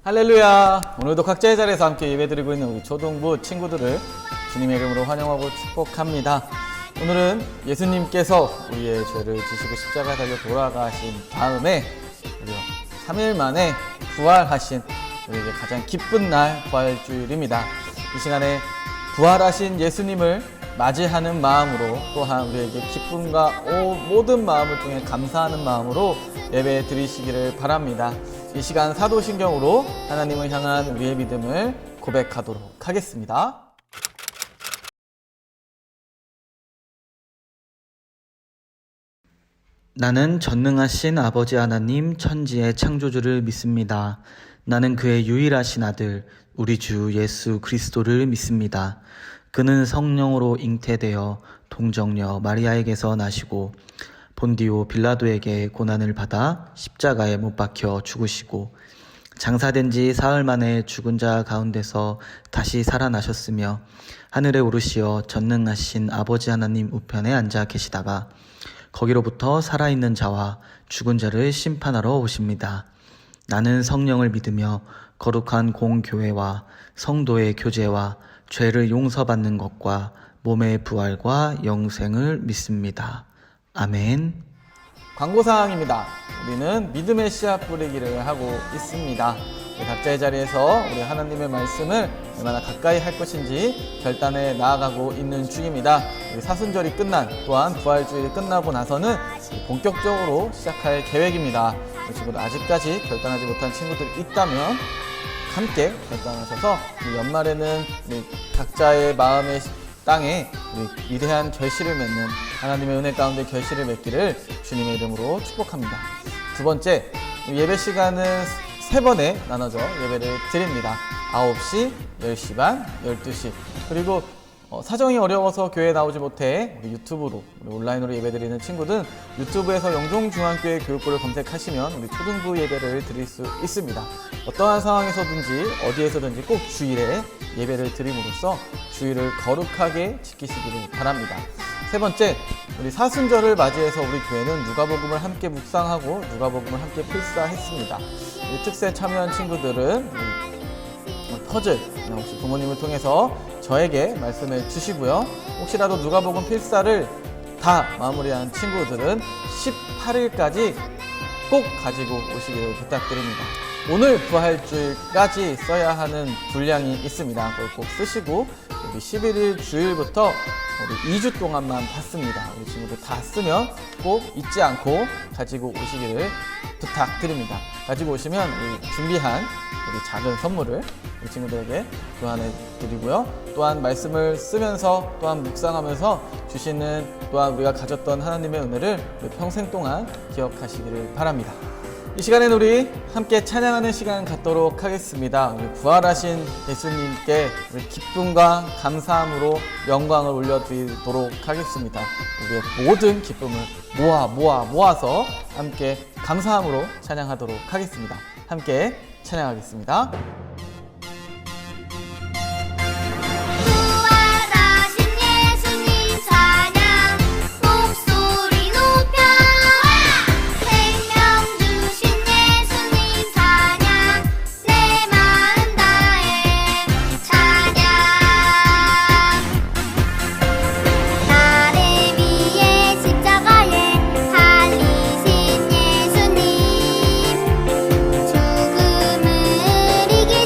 할렐루야. 오늘도 각자의 자리에서 함께 예배드리고 있는 우리 초등부 친구들을 주님의 이름으로 환영하고 축복합니다. 오늘은 예수님께서 우리의 죄를 지시고 십자가에 달려 돌아가신 다음에 3일 만에 부활하신 우리에게 가장 기쁜 날 부활주일입니다. 이 시간에 부활하신 예수님을 맞이하는 마음으로, 또한 우리에게 기쁨과 모든 마음을 통해 감사하는 마음으로 예배 드리시기를 바랍니다. 이 시간 사도신경으로 하나님을 향한 우리의 믿음을 고백하도록 하겠습니다. 나는 전능하신 아버지 하나님 천지의 창조주를 믿습니다. 나는 그의 유일하신 아들 우리 주 예수 그리스도를 믿습니다. 그는 성령으로 잉태되어 동정녀 마리아에게서 나시고 본디오 빌라도에게 고난을 받아 십자가에 못 박혀 죽으시고 장사된 지 사흘 만에 죽은 자 가운데서 다시 살아나셨으며 하늘에 오르시어 전능하신 아버지 하나님 우편에 앉아 계시다가 거기로부터 살아있는 자와 죽은 자를 심판하러 오십니다. 나는 성령을 믿으며 거룩한 공교회와 성도의 교제와 죄를 용서받는 것과 몸의 부활과 영생을 믿습니다. 아멘. 광고사항입니다. 우리는 믿음의 씨앗 뿌리기를 하고 있습니다. 각자의 자리에서 우리 하나님의 말씀을 얼마나 가까이 할 것인지 결단해 나아가고 있는 중입니다. 사순절이 끝난, 또한 부활주일이 끝나고 나서는 본격적으로 시작할 계획입니다. 지금 아직까지 결단하지 못한 친구들이 있다면 함께 결단하셔서 연말에는 우리 각자의 마음의 땅에 우리 위대한 결실을 맺는, 하나님의 은혜 가운데 결실을 맺기를 주님의 이름으로 축복합니다. 두 번째, 예배 시간은 3번에 나눠져 예배를 드립니다. 9시, 10시 반, 12시. 그리고 사정이 어려워서 교회에 나오지 못해 우리 유튜브로, 우리 온라인으로 예배드리는 친구들은 유튜브에서 영종중앙교회 교육부를 검색하시면 우리 초등부 예배를 드릴 수 있습니다. 어떠한 상황에서든지 어디에서든지 꼭 주일에 예배를 드림으로써 주일을 거룩하게 지키시기를 바랍니다. 세 번째, 우리 사순절을 맞이해서 우리 교회는 누가복음을 함께 묵상하고 누가복음을 함께 필사했습니다. 이 특세 참여한 친구들은 퍼즐, 혹시 부모님을 통해서 저에게 말씀해 주시고요. 혹시라도 누가복음 필사를 다 마무리한 친구들은 18일까지 꼭 가지고 오시기를 부탁드립니다. 오늘 부활주일까지 써야 하는 분량이 있습니다. 그걸 꼭 쓰시고 우리 11일 주일부터 우리 2주 동안만 받습니다. 우리 친구들 다 쓰면 꼭 잊지 않고 가지고 오시기를 부탁드립니다. 가지고 오시면 우리 준비한 우리 작은 선물을 우리 친구들에게 교환해 드리고요. 또한 말씀을 쓰면서, 또한 묵상하면서 주시는, 또한 우리가 가졌던 하나님의 은혜를 평생 동안 기억하시기를 바랍니다. 이 시간에는 우리 함께 찬양하는 시간 갖도록 하겠습니다. 우리 부활하신 예수님께 우리 기쁨과 감사함으로 영광을 올려드리도록 하겠습니다. 우리의 모든 기쁨을 모아서 함께 감사함으로 찬양하도록 하겠습니다. 함께 찬양하겠습니다. 죽음을 이기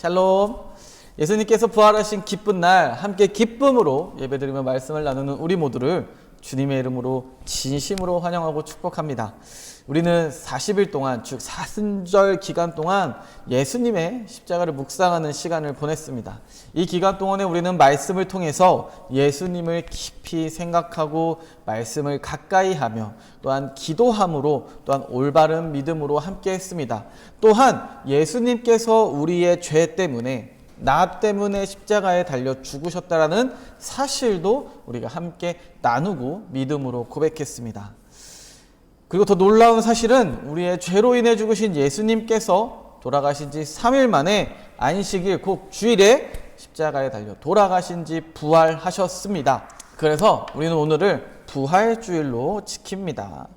샬롬. 예수님께서 부활하신 기쁜 날 함께 기쁨으로 예배드리며 말씀을 나누는 우리 모두를 주님의 이름으로 진심으로 환영하고 축복합니다. 우리는 40일 동안 즉 사순절 기간 동안 예수님의 십자가를 묵상하는 시간을 보냈습니다. 이 기간 동안에 우리는 말씀을 통해서 예수님을 깊이 생각하고 말씀을 가까이 하며 또한 기도함으로 또한 올바른 믿음으로 함께 했습니다. 또한 예수님께서 우리의 죄 때문에 나 때문에 십자가에 달려 죽으셨다라는 사실도 우리가 함께 나누고 믿음으로 고백했습니다. 그리고 더 놀라운 사실은 우리의 죄로 인해 죽으신 예수님께서 돌아가신 지 3일 만에 안식일 곧 주일에 십자가에 달려 돌아가신 지 부활하셨습니다. 그래서 우리는 오늘을 부활주일로 지킵니다.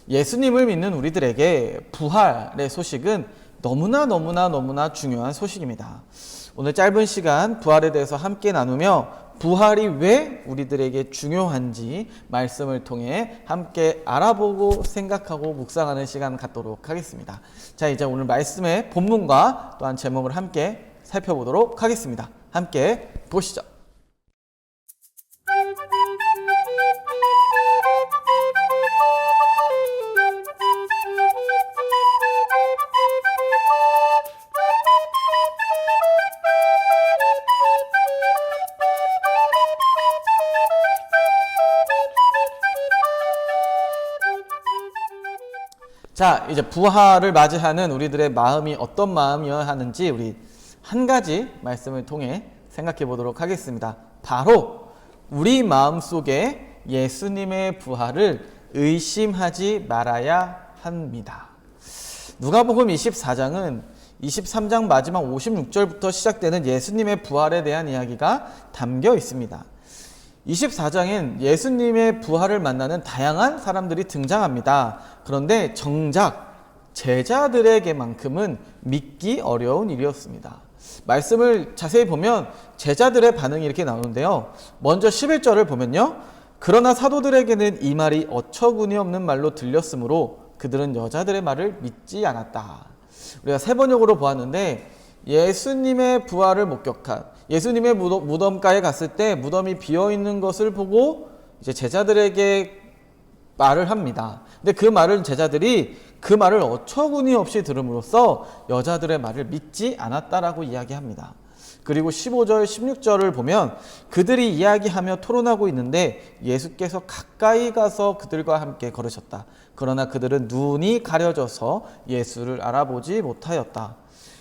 예수님을 믿는 우리들에게 부활의 소식은 너무나 중요한 소식입니다. 오늘 짧은 시간 부활에 대해서 함께 나누며 부활이 왜 우리들에게 중요한지 말씀을 통해 함께 알아보고 생각하고 묵상하는 시간 갖도록 하겠습니다. 자, 이제 오늘 말씀의 본문과 또한 제목을 함께 살펴보도록 하겠습니다. 함께 보시죠. 자, 이제 부활을 맞이하는 우리들의 마음이 어떤 마음이어야 하는지 우리 한 가지 말씀을 통해 생각해 보도록 하겠습니다. 바로 우리 마음속에 예수님의 부활을 의심하지 말아야 합니다. 누가복음 24장은 23장 마지막 56절부터 시작되는 예수님의 부활에 대한 이야기가 담겨 있습니다. 24장엔 예수님의 부활을 만나는 다양한 사람들이 등장합니다. 그런데 정작 제자들에게만큼은 믿기 어려운 일이었습니다. 말씀을 자세히 보면 제자들의 반응이 이렇게 나오는데요. 먼저 11절을 보면요. 그러나 사도들에게는 이 말이 어처구니 없는 말로 들렸으므로 그들은 여자들의 말을 믿지 않았다. 우리가 세 번역으로 보았는데 예수님의 부활을 목격한 예수님의 무덤가에 갔을 때 무덤이 비어있는 것을 보고 이제 제자들에게 말을 합니다. 근데 그 말을 제자들이 그 말을 어처구니 없이 들음으로써 여자들의 말을 믿지 않았다라고 이야기합니다. 그리고 15절, 16절을 보면 그들이 이야기하며 토론하고 있는데 예수께서 가까이 가서 그들과 함께 걸으셨다. 그러나 그들은 눈이 가려져서 예수를 알아보지 못하였다.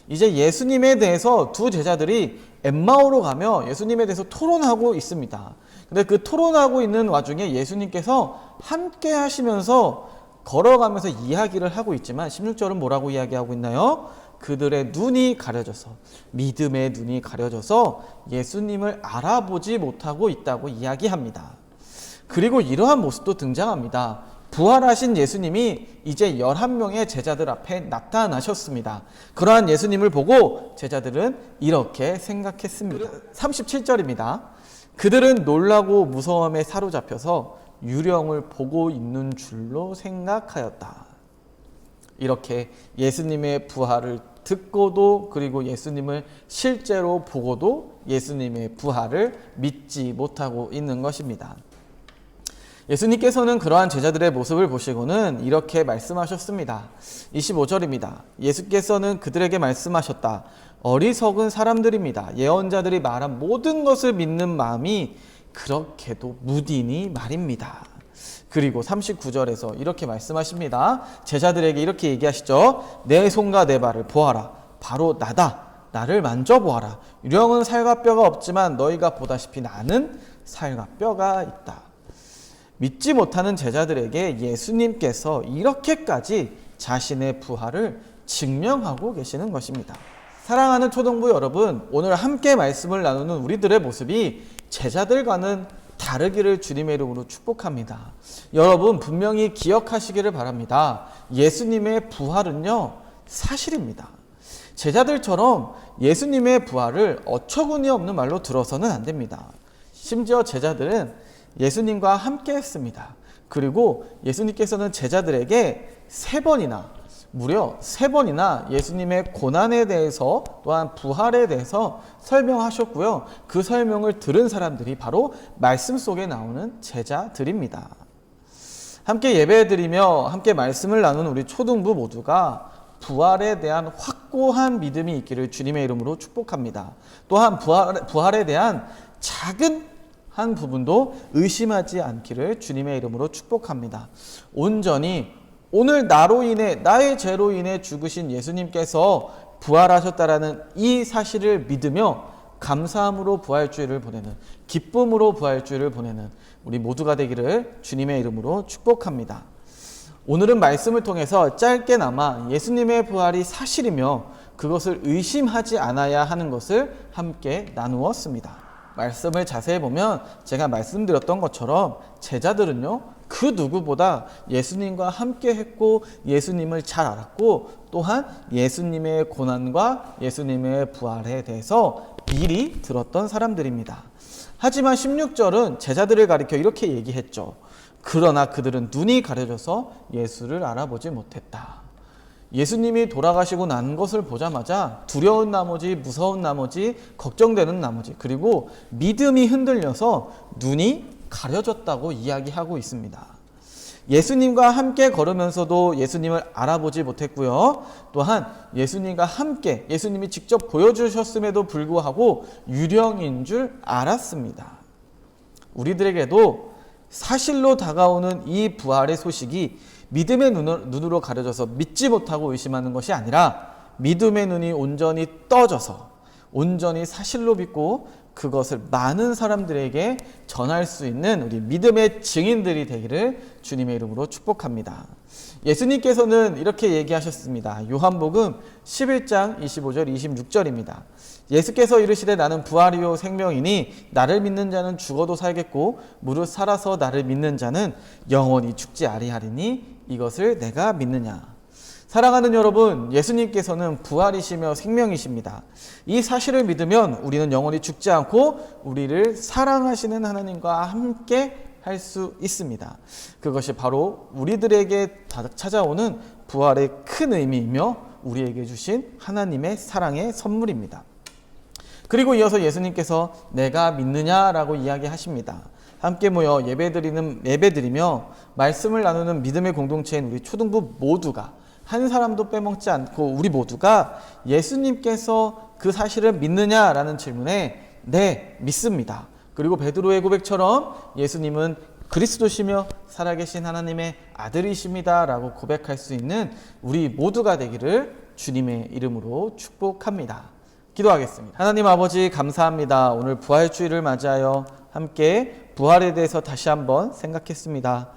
이제 예수님에 대해서 두 제자들이 엠마오로 가며 예수님에 대해서 토론하고 있습니다. 근데 그 토론하고 있는 와중에 예수님께서 함께 하시면서 걸어가면서 이야기를 하고 있지만 16절은 뭐라고 이야기하고 있나요? 그들의 눈이 가려져서 믿음의 눈이 가려져서 예수님을 알아보지 못하고 있다고 이야기합니다. 그리고 이러한 모습도 등장합니다. 부활하신 예수님이 이제 11명의 제자들 앞에 나타나셨습니다. 그러한 예수님을 보고 제자들은 이렇게 생각했습니다. 37절입니다. 그들은 놀라고 무서움에 사로잡혀서 유령을 보고 있는 줄로 생각하였다. 이렇게 예수님의 부활을 듣고도 그리고 예수님을 실제로 보고도 예수님의 부활을 믿지 못하고 있는 것입니다. 예수님께서는 그러한 제자들의 모습을 보시고는 이렇게 말씀하셨습니다. 25절입니다. 예수께서는 그들에게 말씀하셨다. 어리석은 사람들입니다. 예언자들이 말한 모든 것을 믿는 마음이 그렇게도 무디니 말입니다. 그리고 39절에서 이렇게 말씀하십니다. 제자들에게 이렇게 얘기하시죠. 내 손과 내 발을 보아라. 바로 나다. 나를 만져보아라. 유령은 살과 뼈가 없지만 너희가 보다시피 나는 살과 뼈가 있다. 믿지 못하는 제자들에게 예수님께서 이렇게까지 자신의 부활을 증명하고 계시는 것입니다. 사랑하는 초등부 여러분, 오늘 함께 말씀을 나누는 우리들의 모습이 제자들과는 다르기를 주님의 이름으로 축복합니다. 여러분 분명히 기억하시기를 바랍니다. 예수님의 부활은요, 사실입니다. 제자들처럼 예수님의 부활을 어처구니 없는 말로 들어서는 안 됩니다. 심지어 제자들은 예수님과 함께 했습니다. 그리고 예수님께서는 제자들에게 3번이나 무려 3번이나 예수님의 고난에 대해서 또한 부활에 대해서 설명하셨고요. 그 설명을 들은 사람들이 바로 말씀 속에 나오는 제자들입니다. 함께 예배드리며 함께 말씀을 나눈 우리 초등부 모두가 부활에 대한 확고한 믿음이 있기를 주님의 이름으로 축복합니다. 또한 부활에 대한 작은 한 부분도 의심하지 않기를 주님의 이름으로 축복합니다. 온전히 오늘 나로 인해 나의 죄로 인해 죽으신 예수님께서 부활하셨다라는 이 사실을 믿으며 감사함으로 부활주일을 보내는, 기쁨으로 부활주일을 보내는 우리 모두가 되기를 주님의 이름으로 축복합니다. 오늘은 말씀을 통해서 짧게나마 예수님의 부활이 사실이며 그것을 의심하지 않아야 하는 것을 함께 나누었습니다. 말씀을 자세히 보면 제가 말씀드렸던 것처럼 제자들은요, 그 누구보다 예수님과 함께 했고 예수님을 잘 알았고 또한 예수님의 고난과 예수님의 부활에 대해서 미리 들었던 사람들입니다. 하지만 16절은 제자들을 가리켜 이렇게 얘기했죠. 그러나 그들은 눈이 가려져서 예수를 알아보지 못했다. 예수님이 돌아가시고 난 것을 보자마자 두려운 나머지, 무서운 나머지, 걱정되는 나머지, 그리고 믿음이 흔들려서 눈이 가려졌다고 이야기하고 있습니다. 예수님과 함께 걸으면서도 예수님을 알아보지 못했고요. 또한 예수님과 함께 예수님이 직접 보여주셨음에도 불구하고 유령인 줄 알았습니다. 우리들에게도 사실로 다가오는 이 부활의 소식이 믿음의 눈으로 가려져서 믿지 못하고 의심하는 것이 아니라 믿음의 눈이 온전히 떠져서 온전히 사실로 믿고 그것을 많은 사람들에게 전할 수 있는 우리 믿음의 증인들이 되기를 주님의 이름으로 축복합니다. 예수님께서는 이렇게 얘기하셨습니다. 요한복음 11장 25절 26절입니다. 예수께서 이르시되 나는 부활이요 생명이니 나를 믿는 자는 죽어도 살겠고 무릇 살아서 나를 믿는 자는 영원히 죽지 아니하리니 이것을 내가 믿느냐. 사랑하는 여러분, 예수님께서는 부활이시며 생명이십니다. 이 사실을 믿으면 우리는 영원히 죽지 않고 우리를 사랑하시는 하나님과 함께 할 수 있습니다. 그것이 바로 우리들에게 찾아오는 부활의 큰 의미이며 우리에게 주신 하나님의 사랑의 선물입니다. 그리고 이어서 예수님께서 내가 믿느냐라고 이야기하십니다. 함께 모여 예배드리며 말씀을 나누는 믿음의 공동체인 우리 초등부 모두가 한 사람도 빼먹지 않고 우리 모두가 예수님께서 그 사실을 믿느냐라는 질문에 네, 믿습니다. 그리고 베드로의 고백처럼 예수님은 그리스도시며 살아계신 하나님의 아들이십니다 라고 고백할 수 있는 우리 모두가 되기를 주님의 이름으로 축복합니다. 기도하겠습니다. 하나님 아버지 감사합니다. 오늘 부활주일을 맞이하여 함께 부활에 대해서 다시 한번 생각했습니다.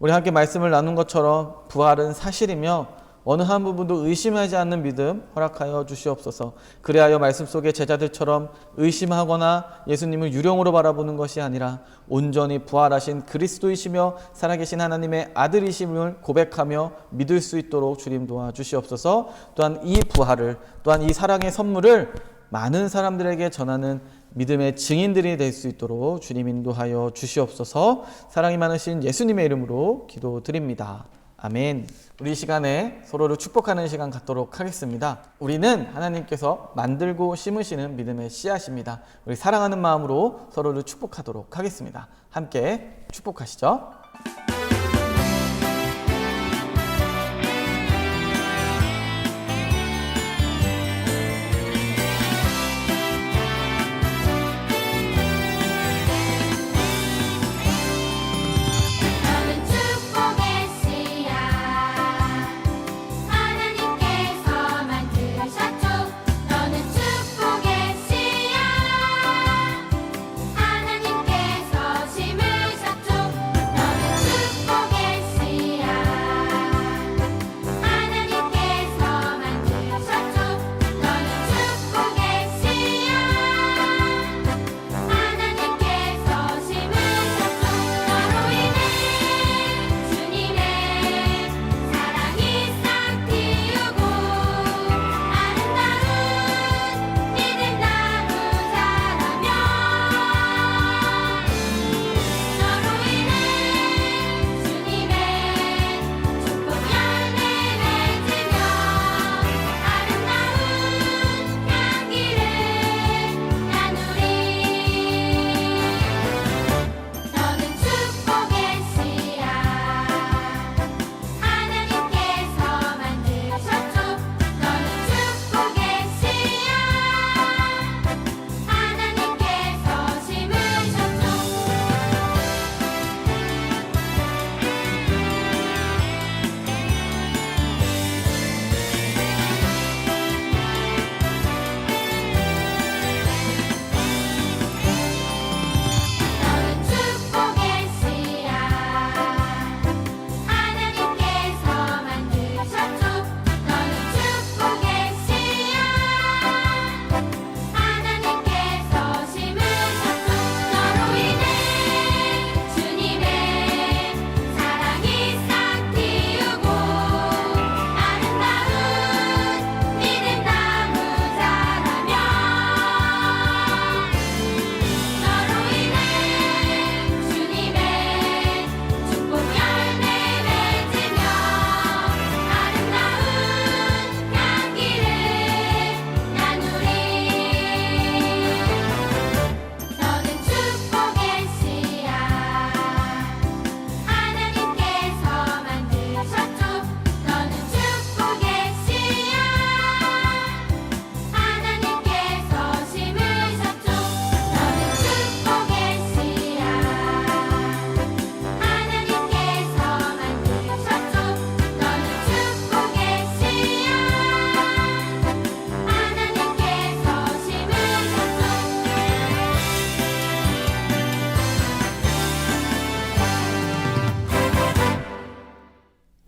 우리 함께 말씀을 나눈 것처럼 부활은 사실이며 어느 한 부분도 의심하지 않는 믿음 허락하여 주시옵소서. 그리하여 말씀 속의 제자들처럼 의심하거나 예수님을 유령으로 바라보는 것이 아니라 온전히 부활하신 그리스도이시며 살아계신 하나님의 아들이심을 고백하며 믿을 수 있도록 주님 도와주시옵소서. 또한 이 부활을, 또한 이 사랑의 선물을 많은 사람들에게 전하는 믿음의 증인들이 될 수 있도록 주님 인도하여 주시옵소서. 사랑이 많으신 예수님의 이름으로 기도드립니다. 아멘. 우리 이 시간에 서로를 축복하는 시간 갖도록 하겠습니다. 우리는 하나님께서 만들고 심으시는 믿음의 씨앗입니다. 우리 사랑하는 마음으로 서로를 축복하도록 하겠습니다. 함께 축복하시죠.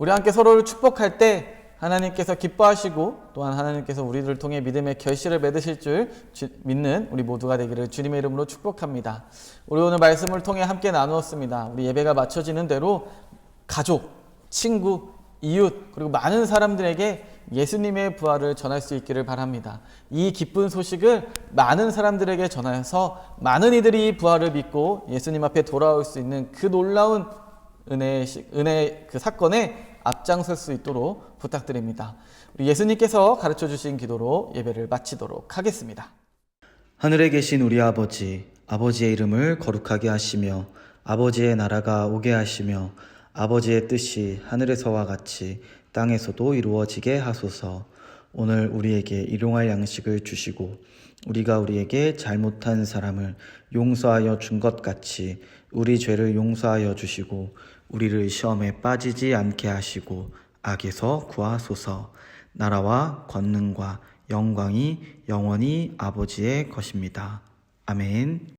우리 함께 서로를 축복할 때 하나님께서 기뻐하시고 또한 하나님께서 우리들을 통해 믿음의 결실을 맺으실 줄 믿는 우리 모두가 되기를 주님의 이름으로 축복합니다. 우리 오늘 말씀을 통해 함께 나누었습니다. 우리 예배가 마쳐지는 대로 가족, 친구, 이웃 그리고 많은 사람들에게 예수님의 부활을 전할 수 있기를 바랍니다. 이 기쁜 소식을 많은 사람들에게 전하여서 많은 이들이 부활을 믿고 예수님 앞에 돌아올 수 있는 그 놀라운 은혜 그 사건에 앞장설 수 있도록 부탁드립니다. 우리 예수님께서 가르쳐 주신 기도로 예배를 마치도록 하겠습니다. 하늘에 계신 우리 아버지, 아버지의 이름을 거룩하게 하시며 아버지의 나라가 오게 하시며 아버지의 뜻이 하늘에서와 같이 땅에서도 이루어지게 하소서. 오늘 우리에게 일용할 양식을 주시고 우리가 우리에게 잘못한 사람을 용서하여 준 것 같이 우리 죄를 용서하여 주시고 우리를 시험에 빠지지 않게 하시고 악에서 구하소서. 나라와 권능과 영광이 영원히 아버지의 것입니다. 아멘.